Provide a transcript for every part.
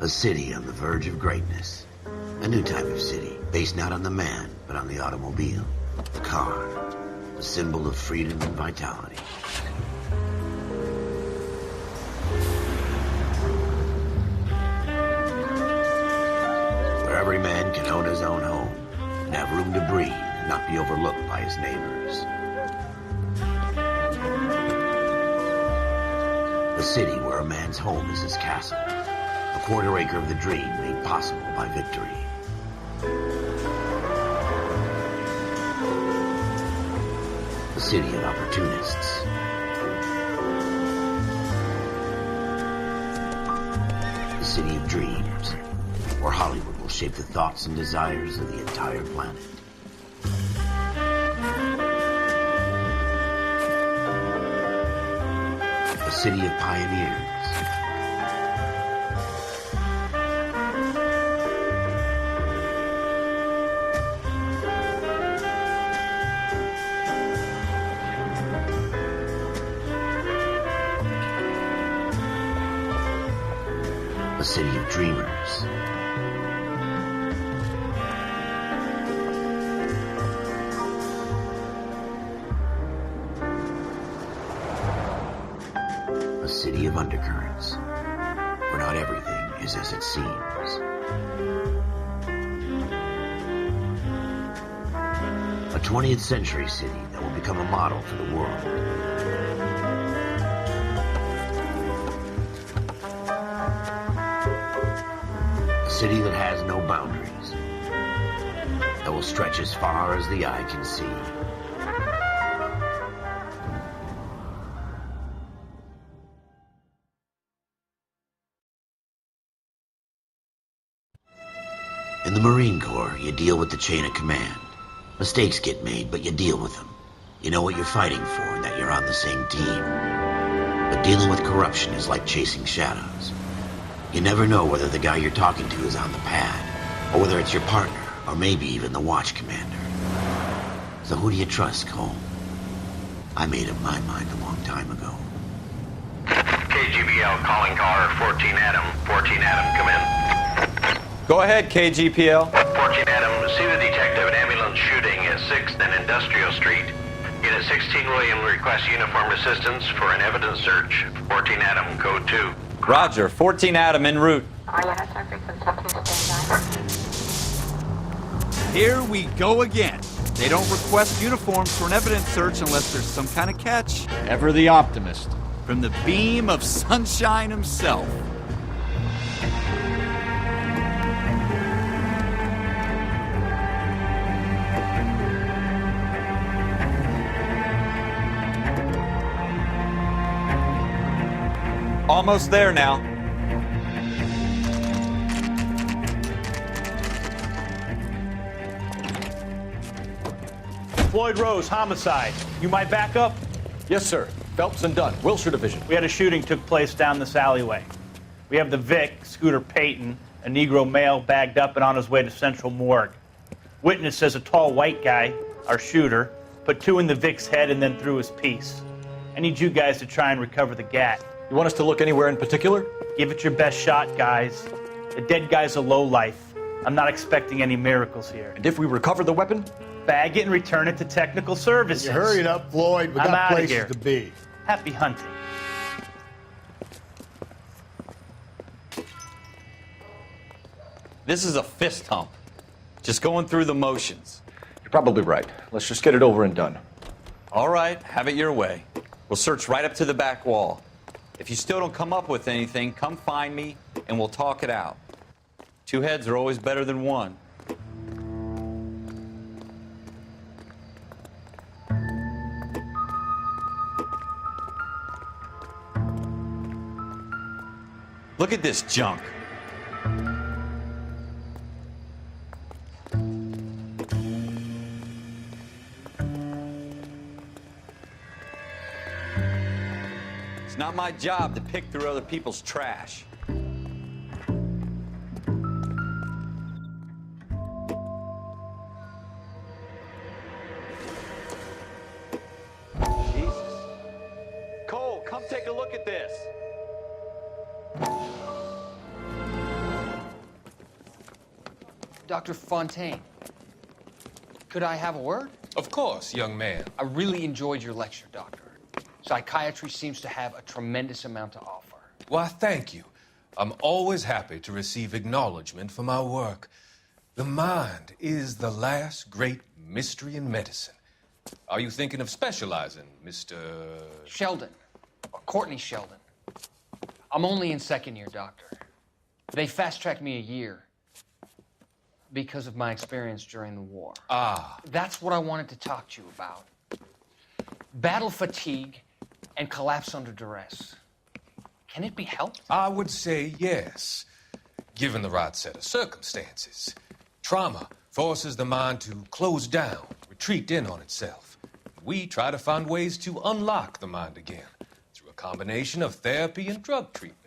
A city on the verge of greatness. A new type of city, based not on the man, but on the automobile. The car. A symbol of freedom and vitality. Where every man can own his own home, and have room to breathe, and not be overlooked by his neighbors. A city where a man's home is his castle. A quarter acre of the dream made possible by victory. A city of opportunists. A city of dreams, where Hollywood will shape the thoughts and desires of the entire planet. A city of pioneers. A city of dreamers. A city of undercurrents, where not everything is as it seems. A 20th century city that will become a model for the world. A city that has no boundaries, that will stretch as far as the eye can see. In the Marine Corps, you deal with the chain of command. Mistakes get made, but you deal with them. You know what you're fighting for and that you're on the same team. But dealing with corruption is like chasing shadows. You never know whether the guy you're talking to is on the pad, or whether it's your partner, or maybe even the watch commander. So who do you trust, Cole? I made up my mind a long time ago. KGBL calling car 14 Adam. 14 Adam, come in. Go ahead, KGPL. 14 Adam, see the detective at ambulance shooting at 6th and Industrial Street. Unit 16 William requests uniformed assistance for an evidence search. 14 Adam, code 2. Roger, 14 Adam en route. Here we go again. They don't request uniforms for an evidence search unless there's some kind of catch. Ever the optimist. From the beam of sunshine himself. Almost there now. Floyd Rose, homicide. You my backup? Yes, sir. Phelps and Dunn, Wilshire Division. We had a shooting took place down this alleyway. We have the Vic, Scooter Payton, a Negro male bagged up and on his way to Central Morgue. Witness says a tall white guy, our shooter, put two in the Vic's head and then threw his piece. I need you guys to try and recover the gat. You want us to look anywhere in particular? Give it your best shot, guys. The dead guy's a lowlife. I'm not expecting any miracles here. And if we recover the weapon? Bag it and return it to technical services. You hurried up, Floyd. We I'm got outta places here. to be. Happy hunting. This is a fist hump. Just going through the motions. You're probably right. Let's just get it over and done. All right, have it your way. We'll search right up to the back wall. If you still don't come up with anything, come find me and we'll talk it out. Two heads are always better than one. Look at this junk. It's not my job to pick through other people's trash. Jesus. Cole, come take a look at this. Dr. Fontaine, could I have a word? Of course, young man. I really enjoyed your lecture, Doctor. Psychiatry seems to have a tremendous amount to offer. Why, thank you. I'm always happy to receive acknowledgement for my work. The mind is the last great mystery in medicine. Are you thinking of specializing, Mr. Sheldon, or Courtney Sheldon. I'm only in second year, Doctor. They fast-tracked me a year because of my experience during the war. Ah. That's what I wanted to talk to you about. Battle fatigue and collapse under duress. Can it be helped? I would say yes, given the right set of circumstances. Trauma forces the mind to close down, retreat in on itself. We try to find ways to unlock the mind again through a combination of therapy and drug treatment.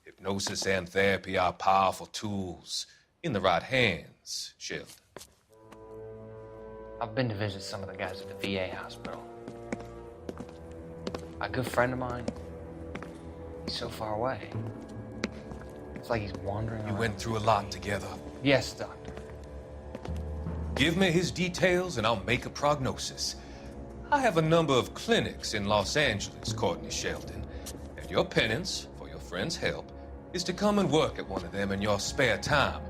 Hypnosis and therapy are powerful tools in the right hands, Sheldon. I've been to visit some of the guys at the VA hospital. A good friend of mine, he's so far away. It's like he's wandering You around. went through a lot together. Yes, Doctor. Give me his details and I'll make a prognosis. I have a number of clinics in Los Angeles, Courtney Sheldon, and your penance, for your friend's help, is to come and work at one of them in your spare time,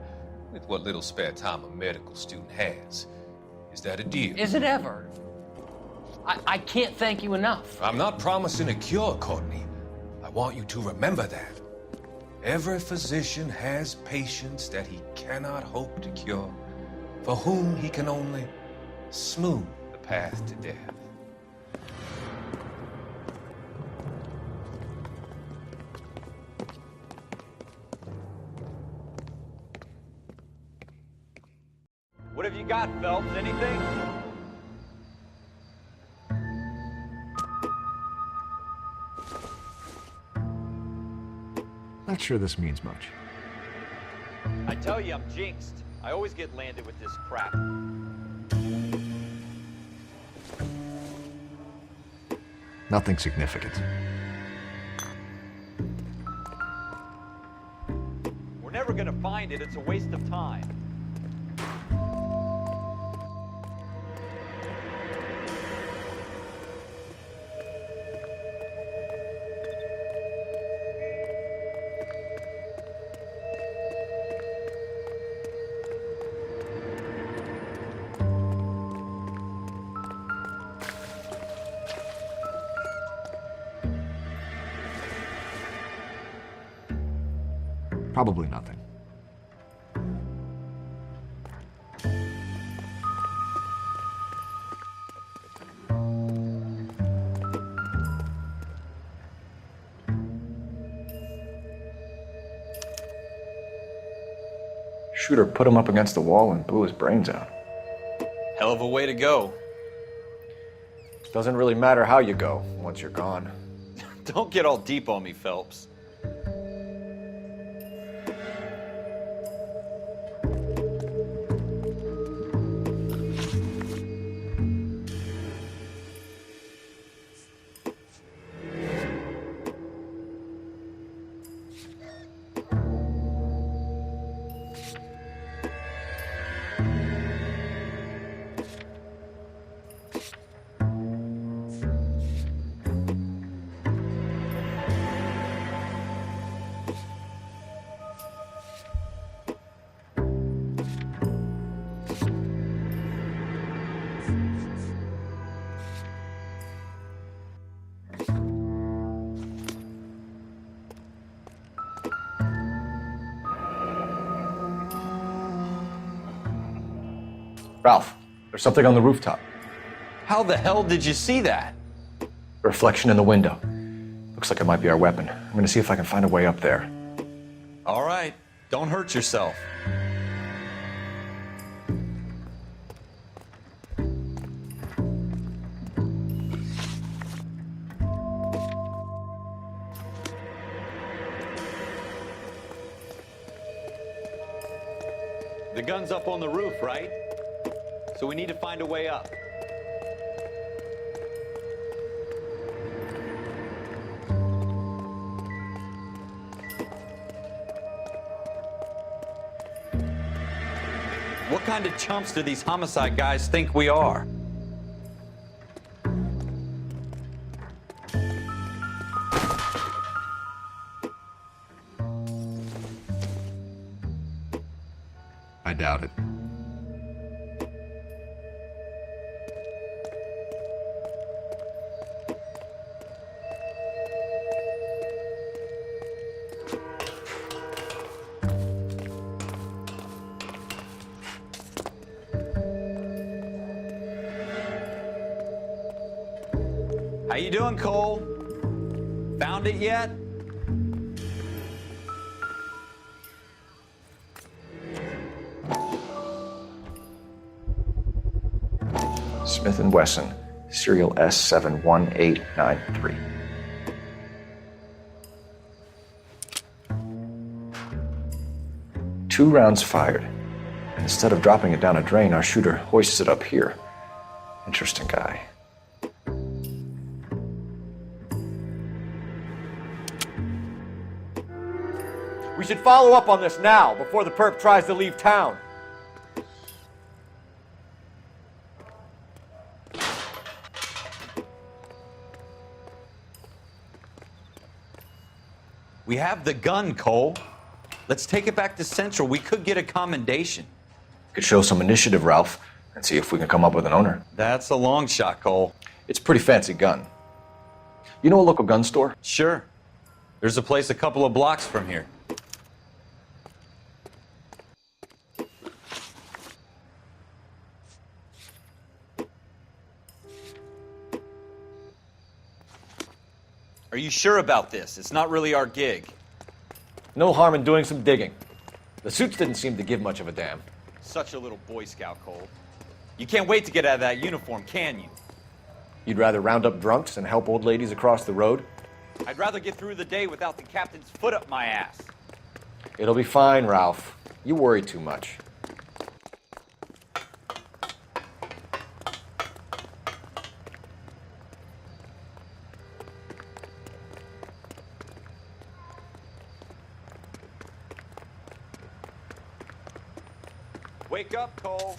with what little spare time a medical student has. Is that a deal? Is it ever? I can't thank you enough. I'm not promising a cure, Courtney. I want you to remember that. Every physician has patients that he cannot hope to cure, for whom he can only smooth the path to death. What have you got, Phelps? Anything? Not sure this means much. I tell you, I'm jinxed. I always get landed with this crap. Nothing significant. We're never gonna find it. It's a waste of time. Probably nothing. Shooter put him up against the wall and blew his brains out. Hell of a way to go. Doesn't really matter how you go once you're gone. Don't get all deep on me, Phelps. Ralph, there's something on the rooftop. How the hell did you see that? A reflection in the window. Looks like it might be our weapon. I'm gonna see if I can find a way up there. All right, don't hurt yourself. The gun's up on the roof, right? So we need to find a way up. What kind of chumps do these homicide guys think we are? I doubt it. How you doing, Cole? Found it yet? Smith & Wesson, serial S71893. Two rounds fired. And instead of dropping it down a drain, our shooter hoists it up here. Interesting guy. We should follow up on this now, before the perp tries to leave town. We have the gun, Cole. Let's take it back to Central. We could get a commendation. Could show some initiative, Ralph, and see if we can come up with an owner. That's a long shot, Cole. It's a pretty fancy gun. You know a local gun store? Sure. There's a place a couple of blocks from here. Are you sure about this? It's not really our gig. No harm in doing some digging. The suits didn't seem to give much of a damn. Such a little Boy Scout, Cole. You can't wait to get out of that uniform, can you? You'd rather round up drunks and help old ladies across the road? I'd rather get through the day without the captain's foot up my ass. It'll be fine, Ralph. You worry too much. Wake up, Cole.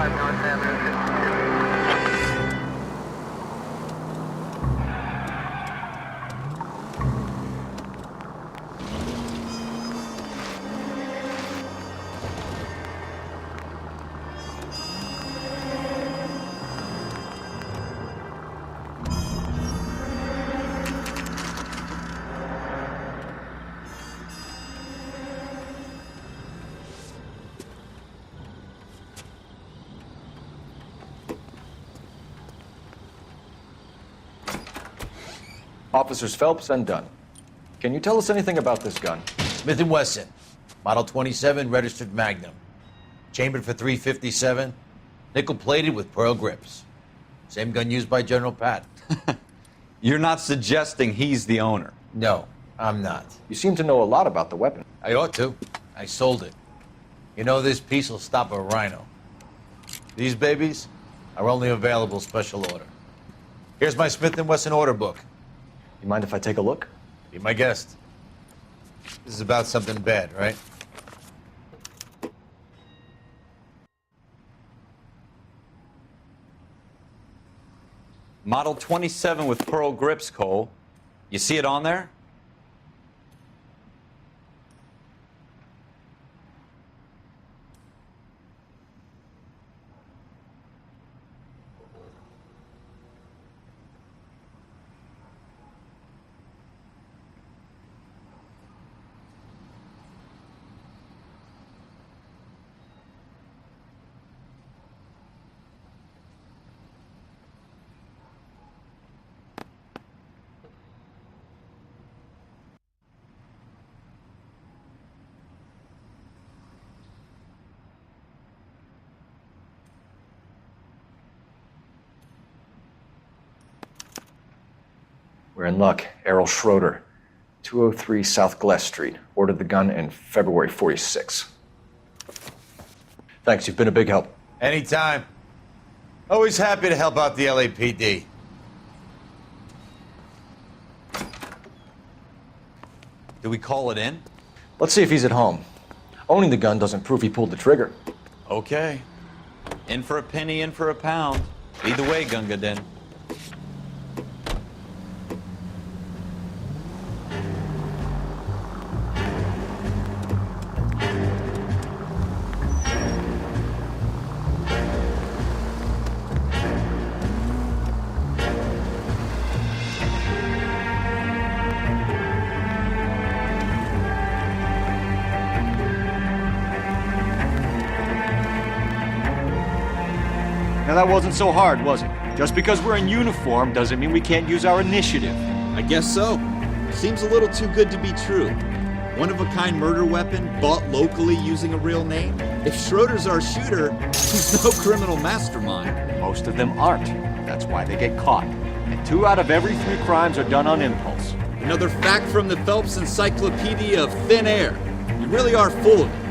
185 North Avenue. Officers Phelps and Dunn. Can you tell us anything about this gun? Smith & Wesson, Model 27, registered Magnum. Chambered for .357, nickel-plated with pearl grips. Same gun used by General Patton. You're not suggesting he's the owner? No, I'm not. You seem to know a lot about the weapon. I ought to. I sold it. You know, this piece will stop a rhino. These babies are only available special order. Here's my Smith & Wesson order book. You mind if I take a look? Be my guest. This is about something bad, right? Model 27 with pearl grips, Cole. You see it on there? We're in luck. Errol Schroeder, 203 South Glass Street. Ordered the gun in February '46. Thanks, you've been a big help. Anytime. Always happy to help out the LAPD. Do we call it in? Let's see if he's at home. Owning the gun doesn't prove he pulled the trigger. Okay. In for a penny, in for a pound. Either way, Gunga Din. Now that wasn't so hard, was it? Just because we're in uniform doesn't mean we can't use our initiative. I guess so. Seems a little too good to be true. One-of-a-kind murder weapon bought locally using a real name? If Schroeder's our shooter, he's no criminal mastermind. Most of them aren't. That's why they get caught. And 2 out of every 3 crimes are done on impulse. Another fact from the Phelps Encyclopedia of Thin Air. You really are full of it.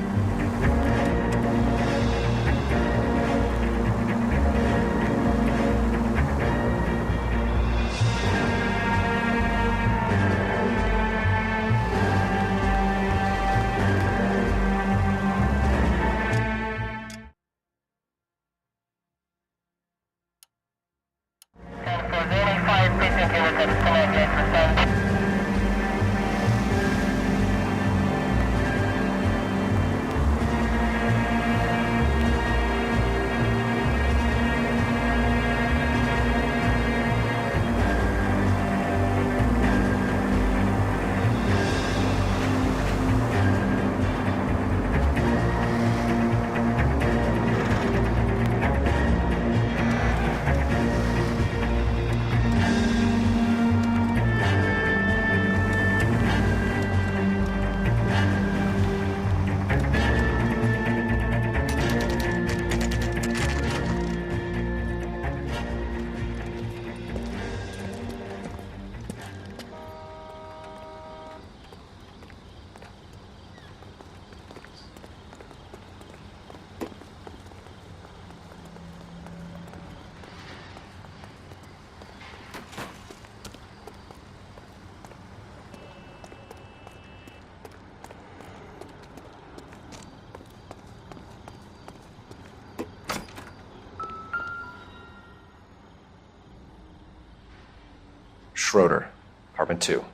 Schroeder, apartment 2.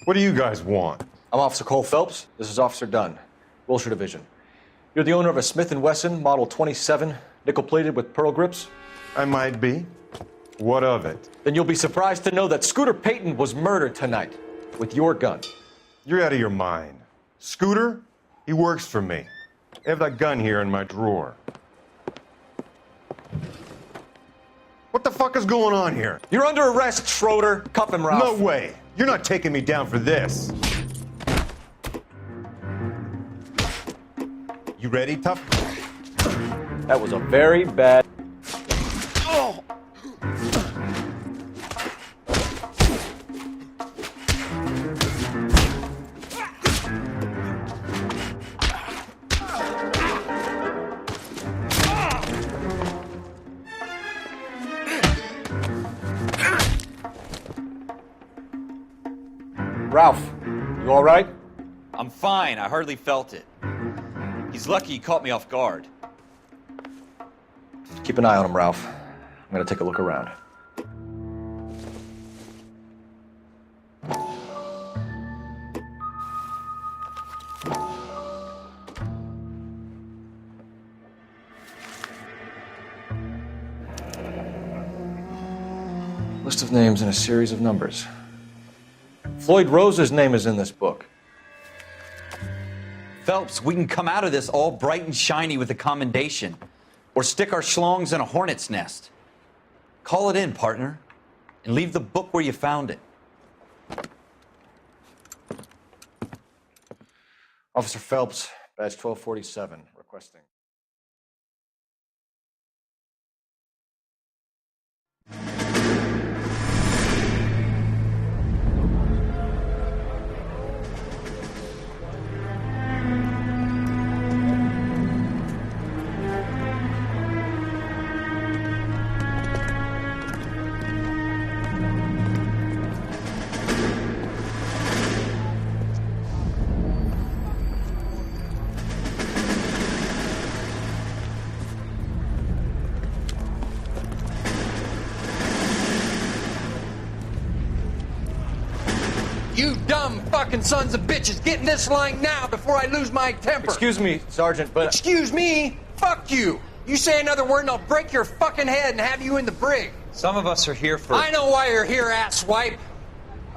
What do you guys want? I'm Officer Cole Phelps. This is Officer Dunn, Wilshire Division. You're the owner of a Smith & Wesson Model 27, nickel-plated with pearl grips? I might be. What of it? Then you'll be surprised to know that Scooter Payton was murdered tonight with your gun. You're out of your mind. Scooter? He works for me. I have that gun here in my drawer. What the fuck is going on here? You're under arrest, Schroeder. Cuff him, Ralph. No way. You're not taking me down for this. You ready, tough? That was a very bad... Oh! Ralph, you all right? I'm fine. I hardly felt it. He's lucky he caught me off guard. Keep an eye on him, Ralph. I'm gonna take a look around. List of names and a series of numbers. Floyd Rose's name is in this book. Phelps, we can come out of this all bright and shiny with a commendation. Or stick our schlongs in a hornet's nest. Call it in, partner. And leave the book where you found it. Officer Phelps, badge 1247, requesting. You dumb fucking sons of bitches, get in this line now before I lose my temper. Excuse me, Sergeant, but... Excuse me? Fuck you. You say another word and I'll break your fucking head and have you in the brig. Some of us are here for... I know why you're here, asswipe.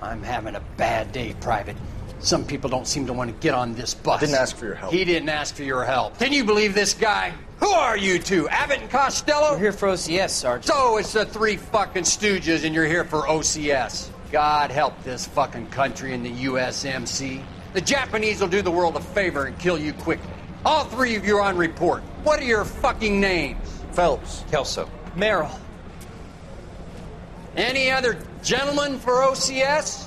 I'm having a bad day, Private. Some people don't seem to want to get on this bus. Didn't ask for your help. He didn't ask for your help. Can you believe this guy? Who are you two? Abbott and Costello? We're here for OCS, Sergeant. So it's the three fucking stooges and you're here for OCS. God help this fucking country and the USMC. The Japanese will do the world a favor and kill you quickly. All three of you are on report. What are your fucking names? Phelps. Kelso. Merrill. Any other gentlemen for OCS?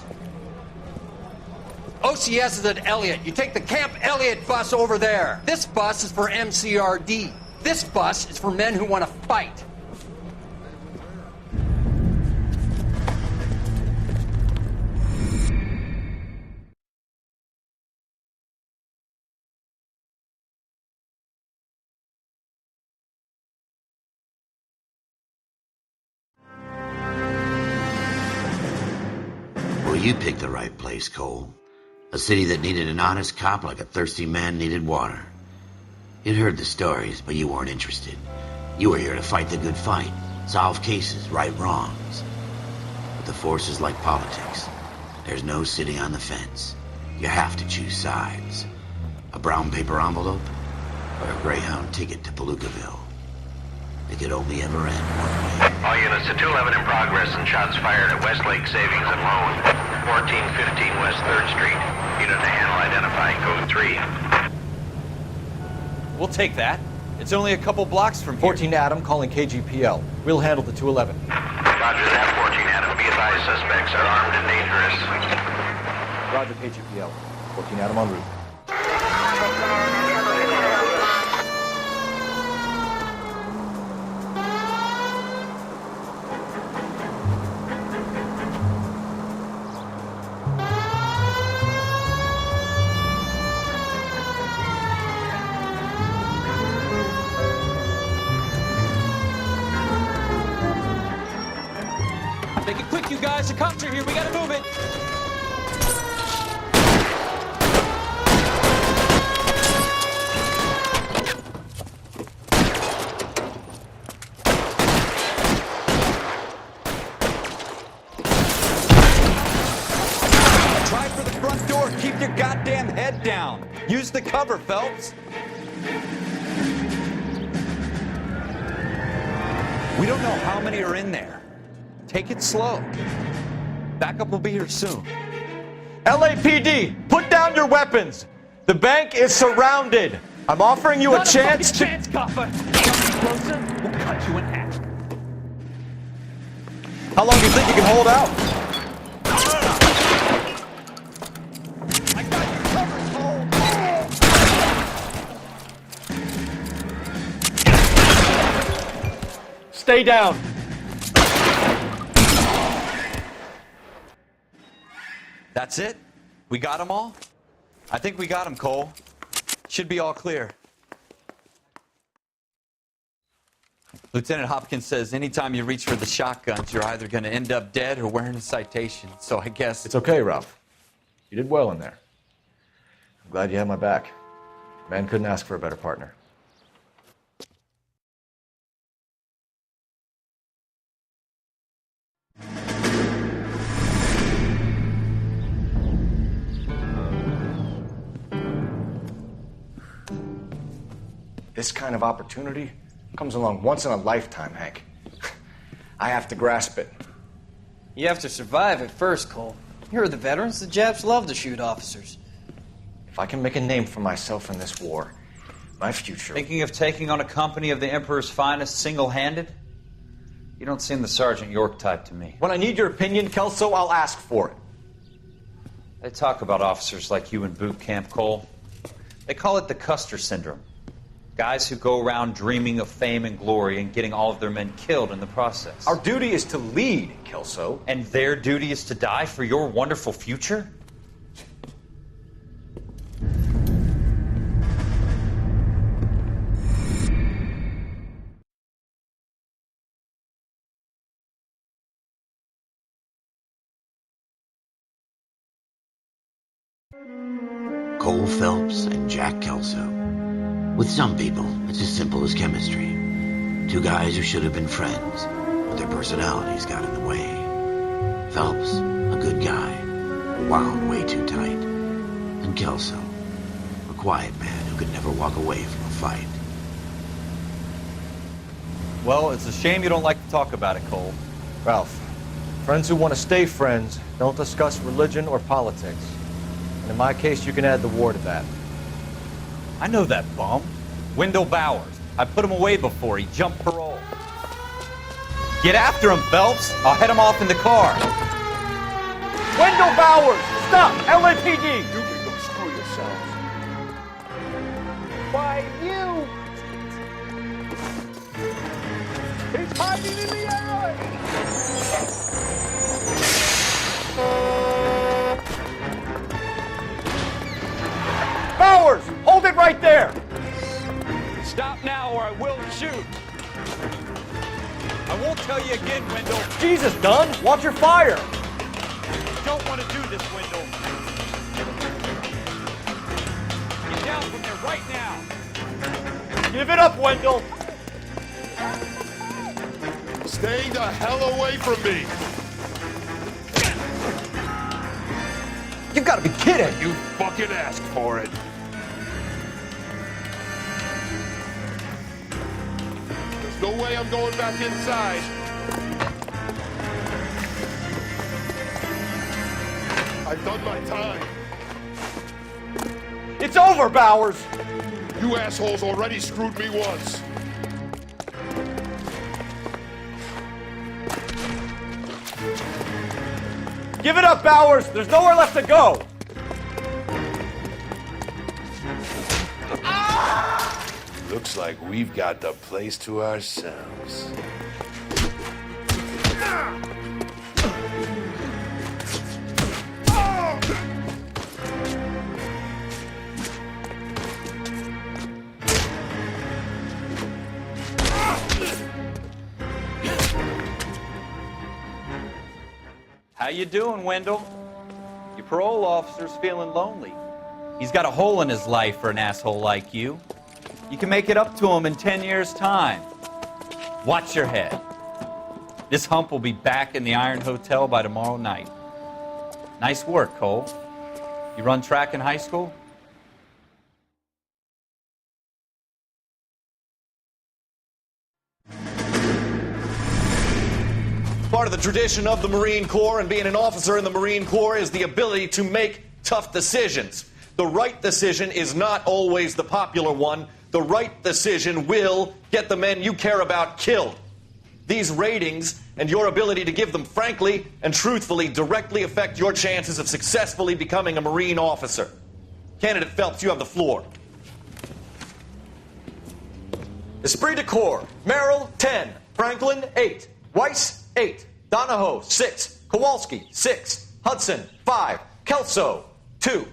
OCS is at Elliott. You take the Camp Elliott bus over there. This bus is for MCRD. This bus is for men who want to fight. Well, you picked the right place, Cole. A city that needed an honest cop like a thirsty man needed water. You'd heard the stories, but you weren't interested. You were here to fight the good fight, solve cases, right wrongs. But the force is like politics. There's no sitting on the fence. You have to choose sides. A brown paper envelope or a Greyhound ticket to Palookaville. It could only ever end one way. All units to 211 in progress and shots fired at Westlake Savings and Loan, 1415 West 3rd Street. Unit to handle identifying code 3. We'll take that. It's only a couple blocks from here. 14 Adam calling KGPL. We'll handle the 211. Roger that, 14 Adam. Be advised, suspects are armed and dangerous. Roger, KGPL. 14 Adam en route. Make it quick, you guys. The cops are here. We gotta move it. Try for the front door. Keep your goddamn head down. Use the cover, Phelps. We don't know how many are in there. Take it slow. Backup will be here soon. LAPD, put down your weapons. The bank is surrounded. I'm offering you a chance to... chance, copper. Come closer, we'll cut you in half. How long do you think you can hold out? I got you covered, Cole. Stay down. That's it? We got them all? I think we got them, Cole. Should be all clear. Lieutenant Hopkins says anytime you reach for the shotguns, you're either going to end up dead or wearing a citation. So I guess... It's okay, Ralph. You did well in there. I'm glad you had my back. Man couldn't ask for a better partner. This kind of opportunity comes along once in a lifetime, Hank. I have to grasp it. You have to survive it first, Cole. You're the veterans. The Japs love to shoot officers. If I can make a name for myself in this war, my future... Thinking of taking on a company of the Emperor's finest single-handed? You don't seem the Sergeant York type to me. When I need your opinion, Kelso, I'll ask for it. They talk about officers like you in boot camp, Cole. They call it the Custer Syndrome. Guys who go around dreaming of fame and glory and getting all of their men killed in the process. Our duty is to lead, Kelso. And their duty is to die for your wonderful future? Cole Phelps and Jack Kelso. With some people, it's as simple as chemistry. Two guys who should have been friends, but their personalities got in the way. Phelps, a good guy, wound way too tight. And Kelso, a quiet man who could never walk away from a fight. Well, it's a shame you don't like to talk about it, Cole. Ralph, friends who want to stay friends don't discuss religion or politics. And in my case, you can add the war to that. I know that bum. Wendell Bowers. I put him away before. He jumped parole. Get after him, Phelps. I'll head him off in the car. Wendell Bowers! Stop! LAPD! You can go screw yourselves. Why, you! He's hiding in the alley! Bowers! Hold it right there! Stop now or I will shoot. I won't tell you again, Wendell. Jesus, Dunn! Watch your fire! Don't want to do this, Wendell. Get down from there right now. Give it up, Wendell! Stay the hell away from me! You've got to be kidding! You fucking asked for it. There's no way I'm going back inside. I've done my time. It's over, Bowers! You assholes already screwed me once. Give it up, Bowers! There's nowhere left to go! Looks like we've got the place to ourselves. How you doing, Wendell? Your parole officer's feeling lonely. He's got a hole in his life for an asshole like you. You can make it up to him in 10 years' time. Watch your head. This hump will be back in the Iron Hotel by tomorrow night. Nice work, Cole. You run track in high school? Part of the tradition of the Marine Corps and being an officer in the Marine Corps is the ability to make tough decisions. The right decision is not always the popular one. The right decision will get the men you care about killed. These ratings and your ability to give them frankly and truthfully directly affect your chances of successfully becoming a Marine officer. Candidate Phelps, you have the floor. Esprit de Corps, Merrill, 10. Franklin, 8. Weiss, 8. Donahoe, 6. Kowalski, 6. Hudson, 5. Kelso, 2.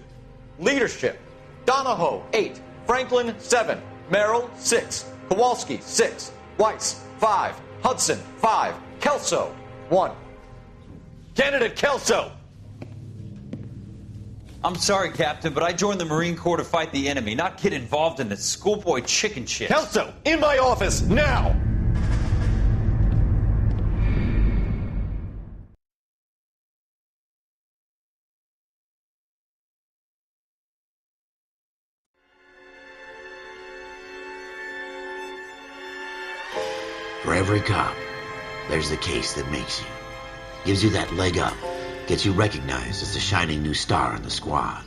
Leadership, Donahoe, 8. Franklin, 7. Merrill, 6. Kowalski, 6. Weiss, 5. Hudson, 5. Kelso, 1. Candidate Kelso! I'm sorry, Captain, but I joined the Marine Corps to fight the enemy, not get involved in this schoolboy chicken shit. Kelso, in my office, now! For every cop, there's the case that makes you. Gives you that leg up. Gets you recognized as the shining new star in the squad.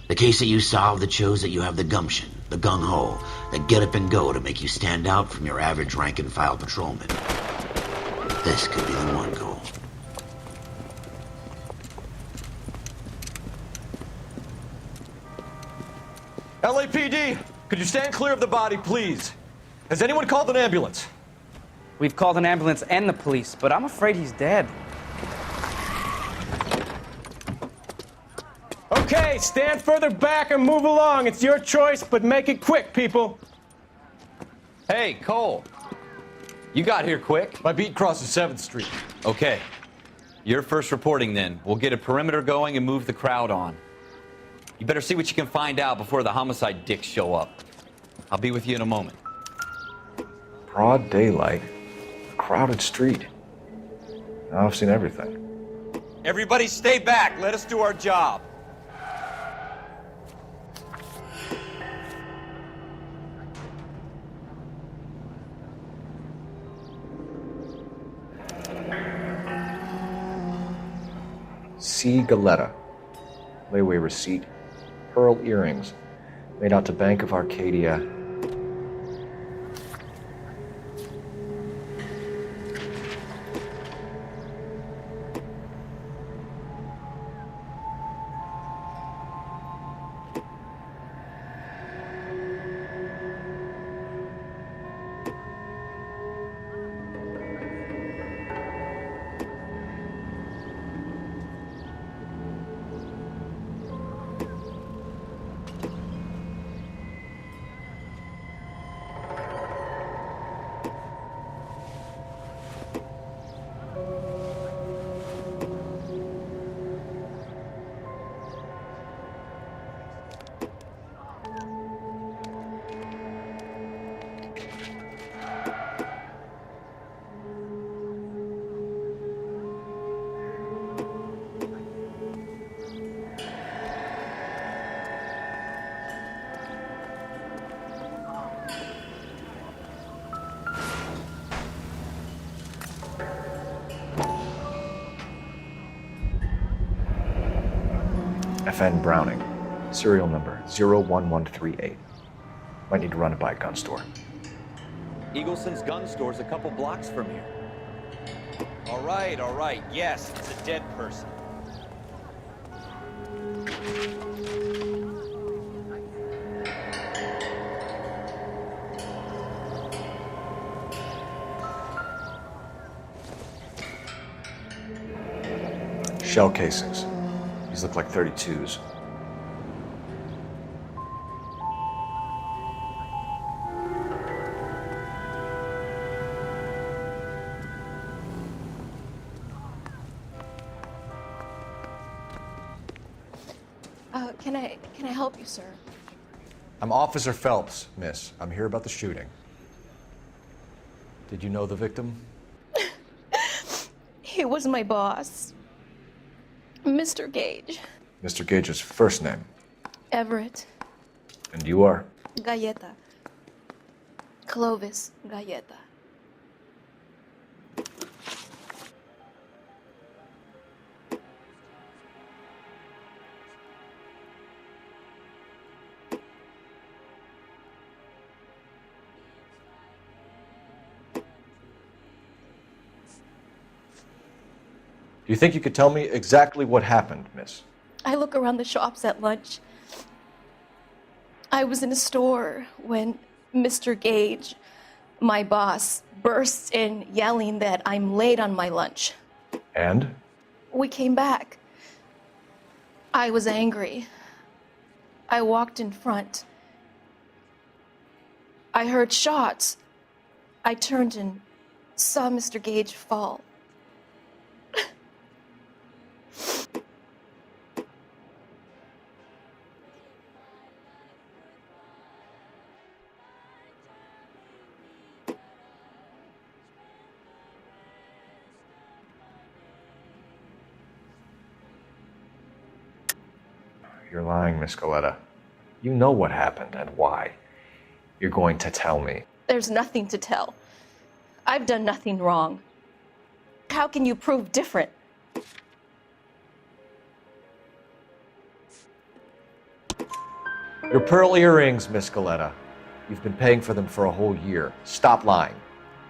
The case that you solve that shows that you have the gumption, the gung-ho, the get up and go to make you stand out from your average rank-and-file patrolman. This could be the one, Cole. LAPD, could you stand clear of the body, please? Has anyone called an ambulance? We've called an ambulance and the police, but I'm afraid he's dead. Okay, stand further back and move along. It's your choice, but make it quick, people. Hey, Cole. You got here quick. My beat crosses 7th Street. Okay. You're first reporting then. We'll get a perimeter going and move the crowd on. You better see what you can find out before the homicide dicks show up. I'll be with you in a moment. Broad daylight, a crowded street. Now I've seen everything. Everybody stay back. Let us do our job. C. Galetta. Layaway receipt. Pearl earrings. Made out to Bank of Arcadia. FN Browning, serial number 01138. Might need to run it by a gun store. Eagleson's gun store's a couple blocks from here. All right, yes, it's a dead person. Shell casings. These look like 32s. Can I help you, sir? I'm Officer Phelps, miss. I'm here about the shooting. Did you know the victim? He was my boss, Mr. Gage. Mr. Gage's first name. Everett. And you are? Galleta. Clovis Galleta. Do you think you could tell me exactly what happened, miss? I look around the shops at lunch. I was in a store when Mr. Gage, my boss, bursts in yelling that I'm late on my lunch. And? We came back. I was angry. I walked in front. I heard shots. I turned and saw Mr. Gage fall. You're lying, Miss Galleta. You know what happened and why. You're going to tell me. There's nothing to tell. I've done nothing wrong. How can you prove different? Your pearl earrings, Miss Galleta. You've been paying for them for a whole year. Stop lying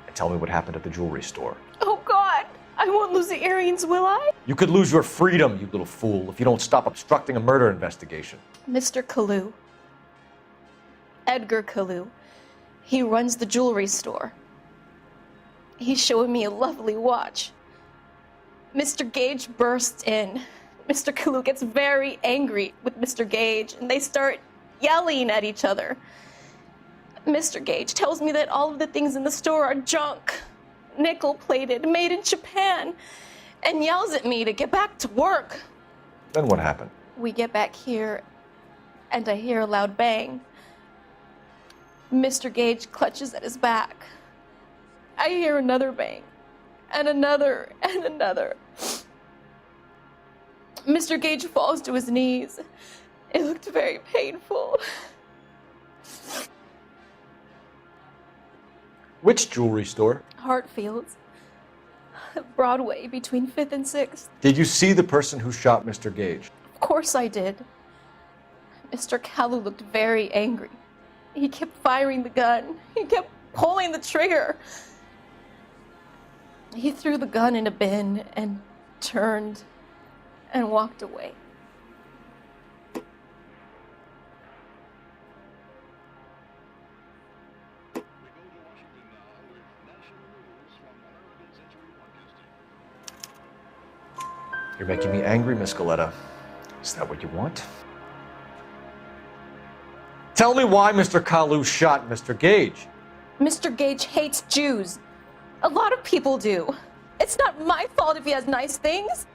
and tell me what happened at the jewelry store. Oh, God! I won't lose the earrings, will I? You could lose your freedom, you little fool, if you don't stop obstructing a murder investigation. Mr. Kalu. Edgar Kalu. He runs the jewelry store. He's showing me a lovely watch. Mr. Gage bursts in. Mr. Kalu gets very angry with Mr. Gage, and they start yelling at each other. Mr. Gage tells me that all of the things in the store are junk, nickel-plated, made in Japan, and yells at me to get back to work. Then what happened? We get back here, and I hear a loud bang. Mr. Gage clutches at his back. I hear another bang, and another, and another. Mr. Gage falls to his knees. It looked very painful. Which jewelry store? Hartfield's. Broadway, between 5th and 6th. Did you see the person who shot Mr. Gage? Of course I did. Mr. Kalu looked very angry. He kept firing the gun. He kept pulling the trigger. He threw the gun in a bin and turned and walked away. You're making me angry, Miss Galleta. Is that what you want? Tell me why Mr. Kalu shot Mr. Gage. Mr. Gage hates Jews. A lot of people do. It's not my fault if he has nice things.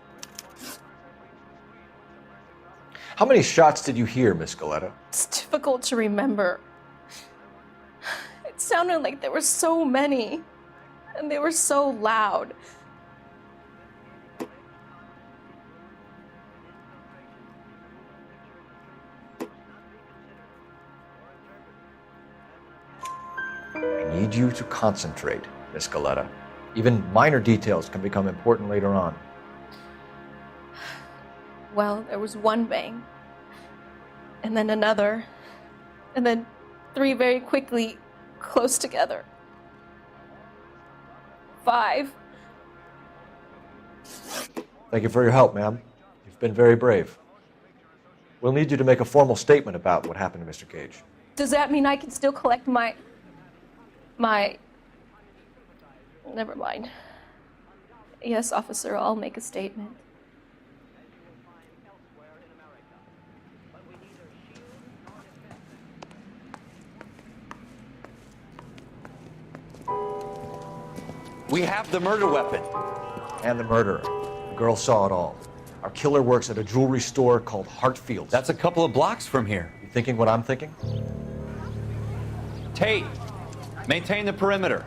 How many shots did you hear, Miss Galleta? It's difficult to remember. It sounded like there were so many, and they were so loud. I need you to concentrate, Miss Galleta. Even minor details can become important later on. Well, there was one bang, and then another, and then 3 very quickly, close together. 5. Thank you for your help, ma'am. You've been very brave. We'll need you to make a formal statement about what happened to Mr. Gage. Does that mean I can still collect my... Never mind. Yes, officer, I'll make a statement. We have the murder weapon. And the murderer. The girl saw it all. Our killer works at a jewelry store called Hartfield's. That's a couple of blocks from here. You thinking what I'm thinking? Tate, maintain the perimeter.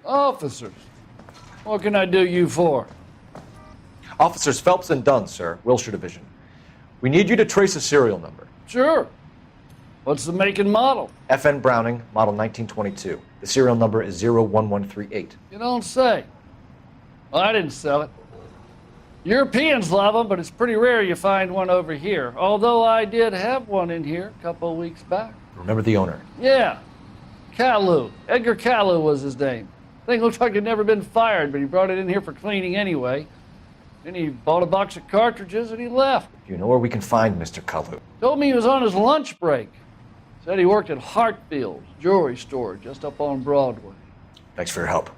Officers, what can I do you for? Officers Phelps and Dunn, sir, Wilshire Division. We need you to trace a serial number. Sure. What's the make and model? FN Browning, model 1922. The serial number is 01138. You don't say. Well, I didn't sell it. Europeans love them, but it's pretty rare you find one over here. Although I did have one in here a couple of weeks back. Remember the owner? Yeah. Caillou. Edgar Caillou was his name. Thing looked like he'd never been fired, but he brought it in here for cleaning anyway. Then he bought a box of cartridges and he left. You know where we can find Mr. Kalu? Told me he was on his lunch break. Said he worked at Hartfield's jewelry store just up on Broadway. Thanks for your help.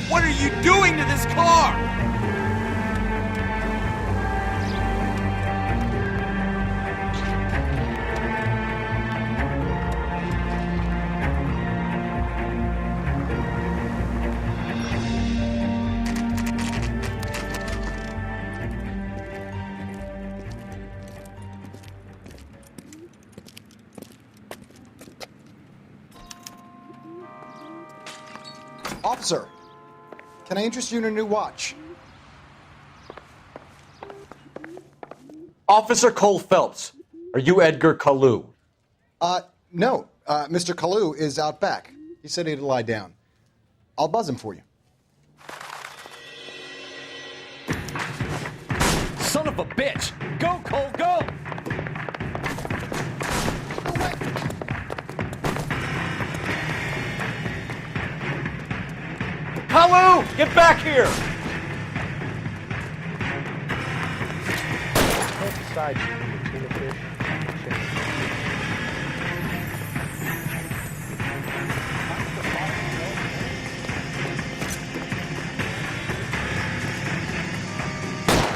What are you doing to this car? Officer, can I interest you in a new watch? Officer Cole Phelps, are you Edgar Kalu? No. Mr. Kalu is out back. He said he'd lie down. I'll buzz him for you. Son of a bitch! Go, Cole, go! Kalu, get back here!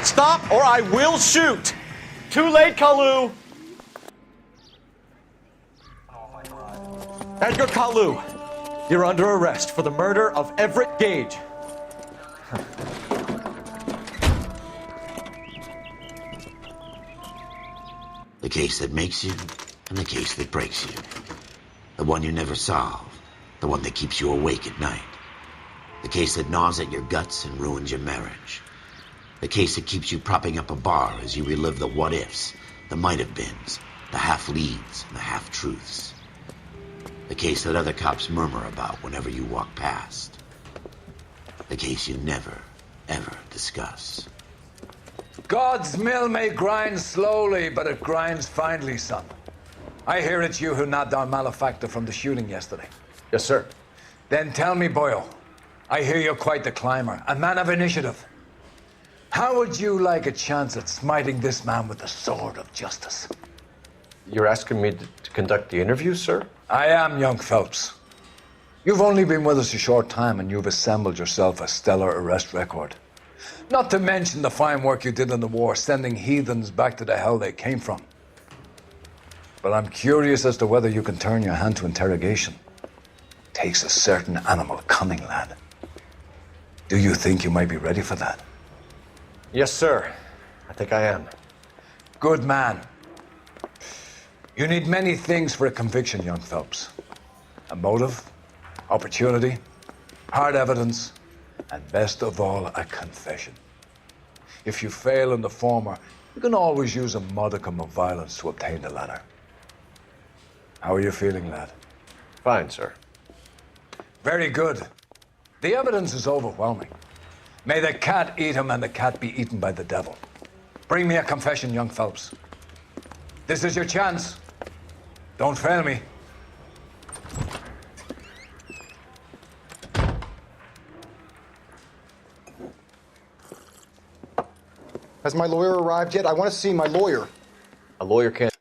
Stop or I will shoot! Too late, Kalu! Edgar Kalu, you're under arrest for the murder of Everett Gage. The case that makes you, and the case that breaks you. The one you never solve, the one that keeps you awake at night. The case that gnaws at your guts and ruins your marriage. The case that keeps you propping up a bar as you relive the what-ifs, the might-have-beens, the half-leads, and the half-truths. The case that other cops murmur about whenever you walk past. The case you never, ever discuss. God's mill may grind slowly, but it grinds finely, son. I hear it's you who nabbed our malefactor from the shooting yesterday. Yes, sir. Then tell me, Boyle, I hear you're quite the climber, a man of initiative. How would you like a chance at smiting this man with the sword of justice? You're asking me to conduct the interview, sir? I am, young Phelps. You've only been with us a short time and you've assembled yourself a stellar arrest record. Not to mention the fine work you did in the war, sending heathens back to the hell they came from. But I'm curious as to whether you can turn your hand to interrogation. Takes a certain animal cunning, lad. Do you think you might be ready for that? Yes, sir. I think I am. Good man. You need many things for a conviction, young Phelps. A motive, opportunity, hard evidence, and best of all, a confession. If you fail in the former, you can always use a modicum of violence to obtain the latter. How are you feeling, lad? Fine, sir. Very good. The evidence is overwhelming. May the cat eat him and the cat be eaten by the devil. Bring me a confession, young Phelps. This is your chance. Don't fail me. Has my lawyer arrived yet? I want to see my lawyer. A lawyer can't